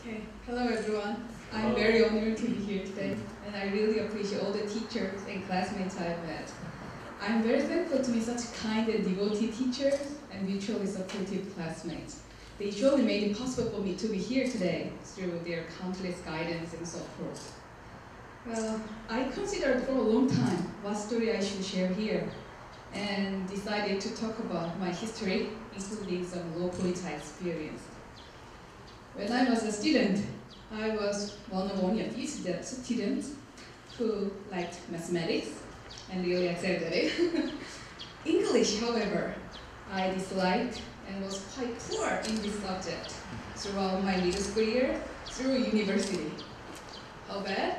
Okay, hello everyone. I'm very honored to be here today, and I really appreciate all the teachers and classmates I've met. I'm very thankful to be such kind and devoted teachers and mutually supportive classmates. They surely made it possible for me to be here today through their countless guidance and support. Well, I considered for a long time what story I should share here, and decided to talk about my history, including some low points I experienced. When I was a student, I was one of only a few students who liked mathematics and really excelled at it. English, however, I disliked and was quite poor in this subject throughout my middle school year through university. How bad?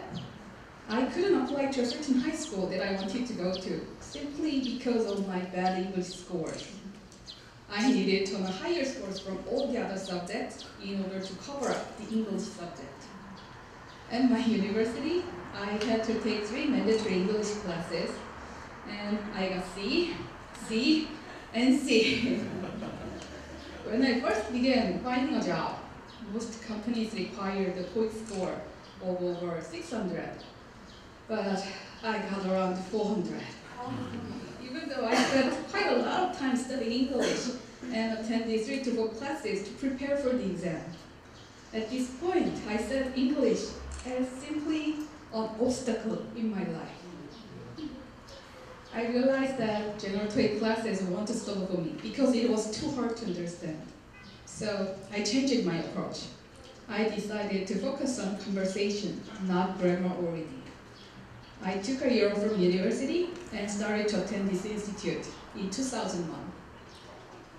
I couldn't apply to a certain high school that I wanted to go to simply because of my bad English scores. I needed to earn higher scores from all the other subjects in order to cover up the English subject. At my university, I had to take 3 mandatory English classes, and I got C, C, and C. When I first began finding a job, most companies required a TOEIC score of over 600, but I got around 400. Even though I spent quite a lot of time studying English and attended 3 to 4 classes to prepare for the exam. At this point, I said English as simply an obstacle in my life. I realized that general TOEIC classes weren't suitable for me because it was too hard to understand. So I changed my approach. I decided to focus on conversation, not grammar or reading. I took a year off from university and started to attend this institute in 2001.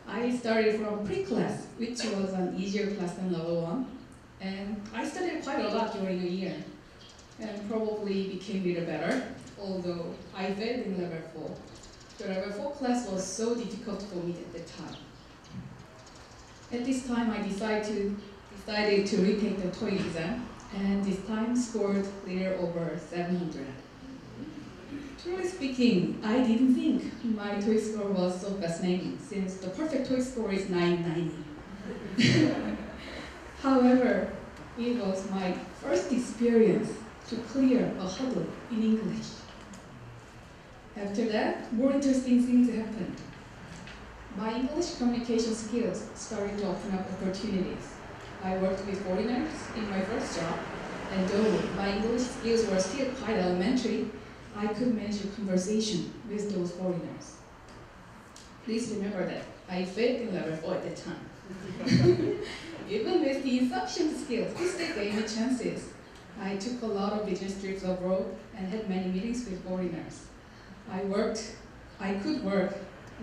I started from pre-class, which was an easier class than level 1, and I studied quite a lot during a year, and probably became a little better, although I failed in level 4. The level 4 class was so difficult for me at the time. At this time, I decided to retake the TOEIC exam, and this time scored a little over 700. Truly speaking, I didn't think my TOEIC score was so fascinating, since the perfect TOEIC score is 990. However, it was my first experience to clear a hurdle in English. After that, more interesting things happened. My English communication skills started to open up opportunities. I worked with foreigners in my first job, and though my English skills were still quite elementary, I could manage a conversation with those foreigners. Please remember that I failed in level 4 at the time. Even with the insufficient skills, this still gave me chances. I took a lot of business trips abroad and had many meetings with foreigners. I could work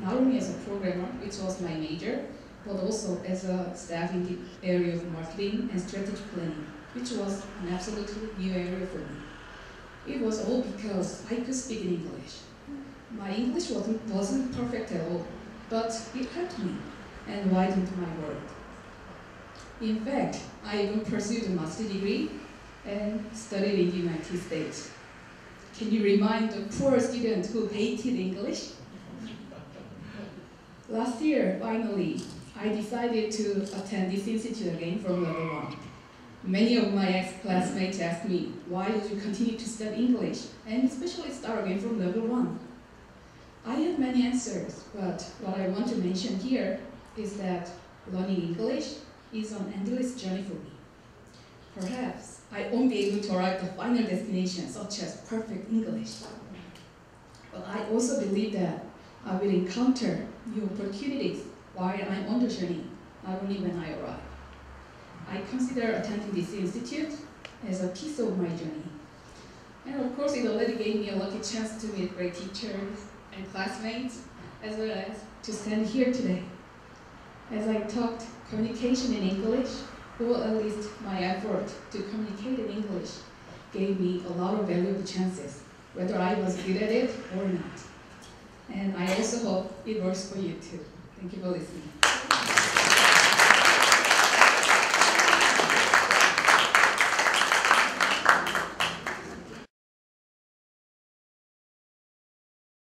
not only as a programmer, which was my major, but also as a staff in the area of marketing and strategic planning, which was an absolutely new area for me. It was all because I could speak in English. My English wasn't perfect at all, but it helped me and widened my world. In fact, I even pursued a master's degree and studied in the United States. Can you remind the poor student who hated English? Last year, finally, I decided to attend this institute again from level 1. Many of my ex-classmates asked me, why did you continue to study English, and especially start again from level 1? I had many answers, but what I want to mention here is that learning English is an endless journey for me. Perhaps I won't be able to arrive at the final destination, such as perfect English. But I also believe that I will encounter new opportunities while I'm on the journey, not only when I arrive. I consider attending this institute as a piece of my journey. And of course, it already gave me a lucky chance to meet great teachers and classmates, as well as to stand here today. As I talked communication in English, or at least my effort to communicate in English, gave me a lot of valuable chances, whether I was good at it or not. And I also hope it works for you too. Thank you for listening.